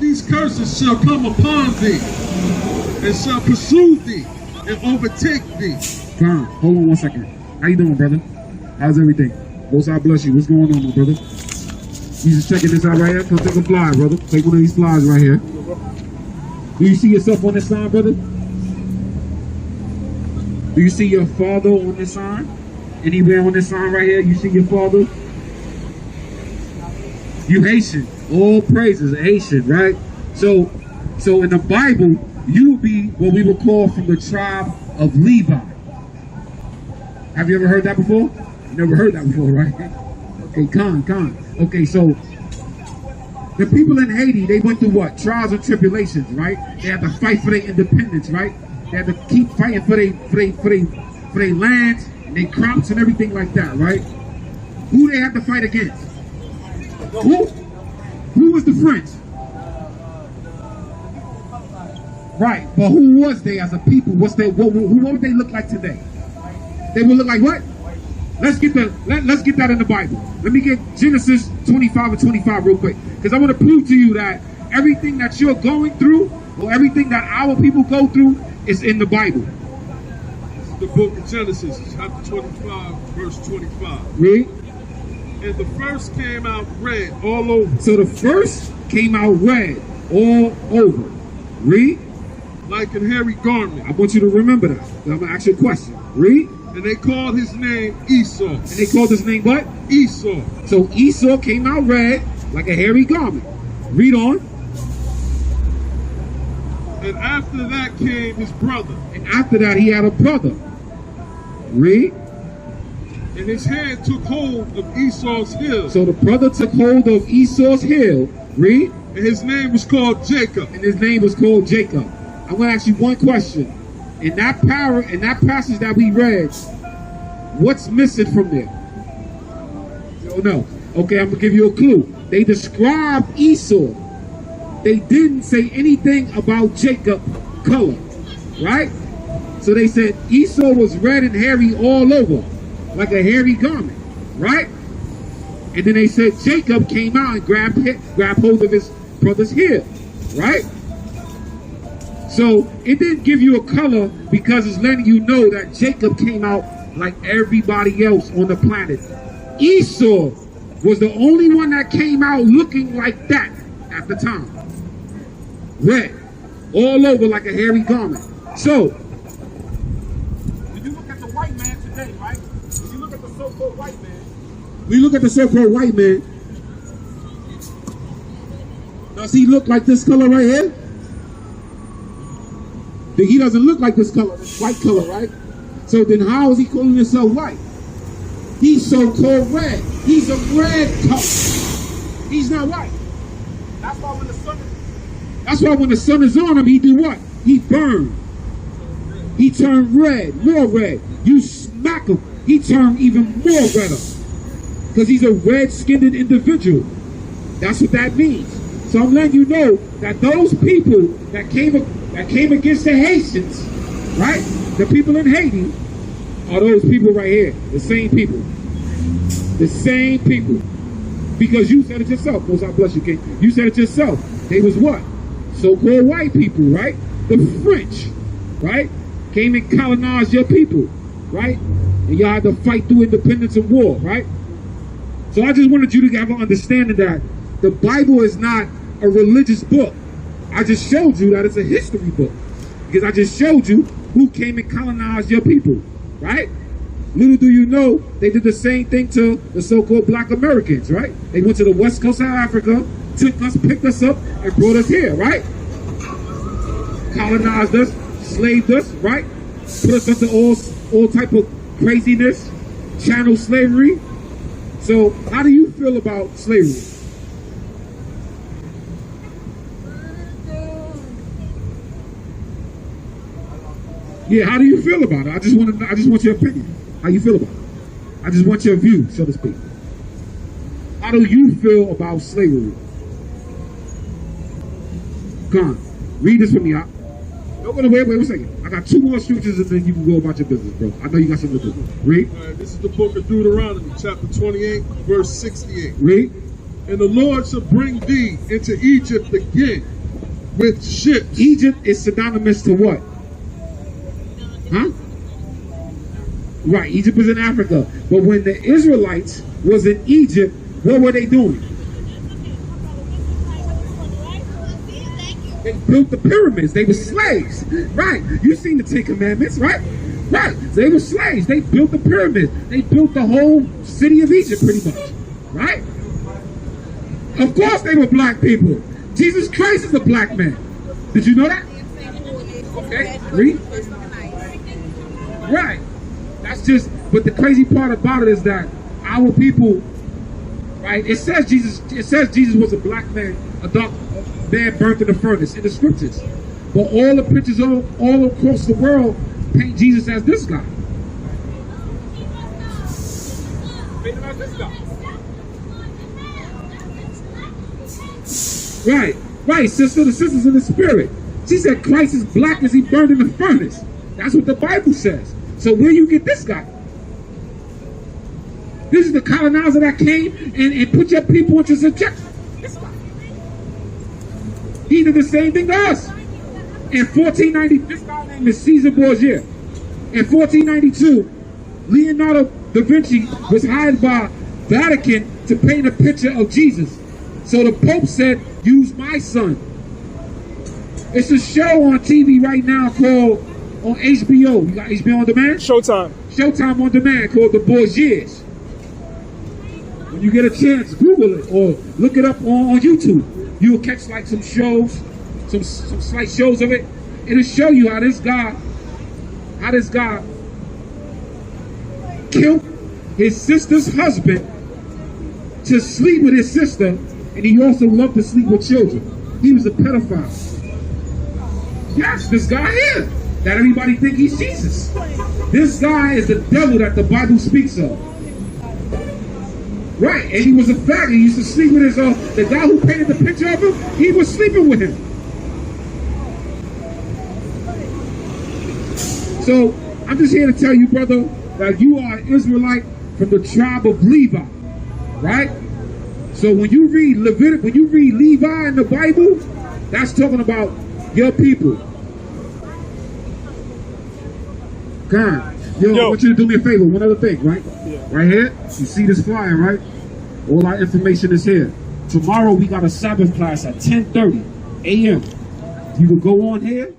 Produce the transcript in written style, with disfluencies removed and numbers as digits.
these curses shall come upon thee, and shall pursue thee, and overtake thee. Con, hold on 1 second. How you doing, brother? How's everything? Most God bless you. What's going on, my brother? You just checking this out right here? Come take a fly, brother. Take one of these flies right here. Do you see yourself on this sign, brother? Do you see your father on this sign? Anywhere on this sign right here, you see your father? You Haitian. All praises, Haitian, right? So in the Bible, you will be what we would call from the tribe of Levite. Have you ever heard that before? Never heard that before, right? Okay, con. Okay, so the people in Haiti, they went through what? Trials and tribulations, right? They had to fight for their independence, right? They had to keep fighting for their lands and their crops and everything like that, right? Who they had to fight against? Who was the French? Right, but who was they as a people? What would they look like today? They would look like what? Let's get that in the Bible. Let me get Genesis 25 and 25 real quick, because I want to prove to you that everything that you're going through, or everything that our people go through, is in the Bible. This is the book of Genesis, chapter 25, verse 25. Read. And the first came out red all over. So the first came out red all over. Read. Like a hairy garment. I want you to remember that. I'm going to ask you a question. Read. And they called his name Esau. And they called his name what? Esau. So Esau came out red like a hairy garment. Read on. And after that came his brother. And after that he had a brother. Read. And his hand took hold of Esau's heel. So the brother took hold of Esau's heel. Read. And his name was called Jacob. And his name was called Jacob. I'm going to ask you one question. In that passage that we read, what's missing from there? You don't know. Okay, I'm going to give you a clue. They described Esau. They didn't say anything about Jacob's color. Right? So they said Esau was red and hairy all over, like a hairy garment. Right? And then they said Jacob came out and grabbed hold of his brother's heel. Right? So it didn't give you a color because it's letting you know that Jacob came out like everybody else on the planet. Esau was the only one that came out looking like that at the time. Red, all over like a hairy garment. So, when you look at the white man today, right? When you look at the so-called white man, does he look like this color right here? He doesn't look like this color, this white color, right? So then how is he calling himself white? He's so-called red. He's a red color. He's not white. That's why when the sun is on him, he do what? He burns. He turned red, more red. You smack him, he turned even more redder. Because he's a red-skinned individual. That's what that means. So I'm letting you know that those people that came against the Haitians, right? The people in Haiti are those people right here. The same people. The same people. Because you said it yourself. Most God bless you, King. You said it yourself. They was what? So-called white people, right? The French, right? Came and colonized your people, right? And y'all had to fight through independence and war, right? So I just wanted you to have an understanding that the Bible is not a religious book. I just showed you that it's a history book. Because I just showed you who came and colonized your people, right? Little do you know, they did the same thing to the so-called black Americans, right? They went to the west coast of Africa, took us, picked us up, and brought us here, right? Colonized us, slaved us, right? Put us into all type of craziness, chattel slavery. So how do you feel about slavery? Yeah, how do you feel about it? I just want your opinion. How you feel about it? I just want your view, so to speak. How do you feel about slavery? Come on, read this for me. Wait a second. I got 2 more scriptures and then you can go about your business, bro. I know you got something to do. Read. All right, this is the book of Deuteronomy, chapter 28, verse 68. Read. And the Lord shall bring thee into Egypt again, with ships. Egypt is synonymous to what? Huh? Right, Egypt is in Africa. But when the Israelites was in Egypt, what were they doing? They built the pyramids. They were slaves. Right. You seen the Ten Commandments, right? Right. They were slaves. They built the pyramids. They built the whole city of Egypt pretty much. Right? Of course they were black people. Jesus Christ is a black man. Did you know that? Okay, read. Right. That's just, but the crazy part about it is that our people, right, it says Jesus was a black man, a dark man burnt in the furnace in the scriptures. But all the pictures all across the world paint Jesus as this guy. Paint him as this guy. Right, right, sister, the sisters in the spirit. She said Christ is black as he burned in the furnace. That's what the Bible says. So where you get this guy? This is the colonizer that came and put your people into subjection. This guy. He did the same thing to us. In 1490, this guy named is Caesar Borgia. In 1492, Leonardo da Vinci was hired by Vatican to paint a picture of Jesus. So the Pope said, use my son. It's a show on TV right now called, on HBO. You got HBO on demand? Showtime. Showtime on demand called The Borgias. When you get a chance, Google it or look it up on YouTube. You'll catch like some shows, some slight shows of it. It'll show you how this guy killed his sister's husband to sleep with his sister, and he also loved to sleep with children. He was a pedophile. Yes, this guy here, that everybody think he's Jesus. This guy is the devil that the Bible speaks of. Right, and he was a faggot. He used to sleep with his, the guy who painted the picture of him, he was sleeping with him. So, I'm just here to tell you, brother, that you are an Israelite from the tribe of Levi, right? So when you read Leviticus, when you read Levi in the Bible, that's talking about your people. God, yo, I want you to do me a favor, one other thing, right? Yeah. Right here, you see this flyer, right? All our information is here. Tomorrow we got a Sabbath class at 10:30 a.m. You can go on here.